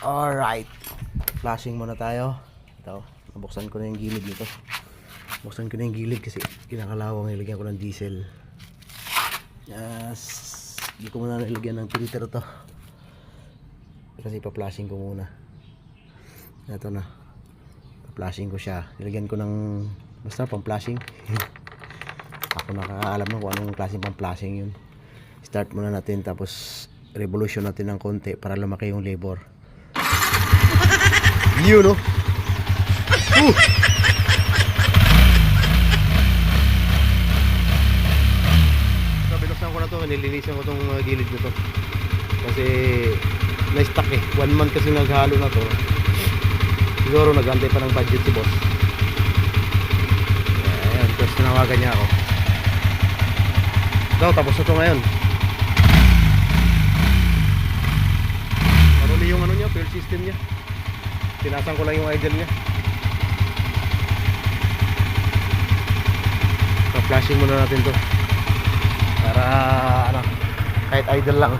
Alright, flashing muna tayo. Ito, nabuksan ko na yung gilid nito. Buksan ko na yung gilid kasi kinakalawang. Nilagyan ko ng diesel. Yes, hindi ko muna nilagyan ng filter to kasi pa-flashing ko muna. Ito na, pa-flashing ko siya. Nilagyan ko ng basta pang-flashing. Ako nakakaalam na kung anong klaseng pang-flashing yun. Start muna natin, tapos revolution natin ng konti para lumaki yung labor. Yun, no? Binuksan ko na to, nilinisan ko tong gilid nito kasi na-stuck eh. 1 month kasi naghalo na to. Siguro nag-antay pa ng budget si boss. Ayan, tapos tinawagan niya ako. Ito, tapos na to ngayon. Maruli yung ano niya, fuel system niya. Tinasan ko lang yung idle niya. So, flashing muna natin to para ano, kahit idle lang.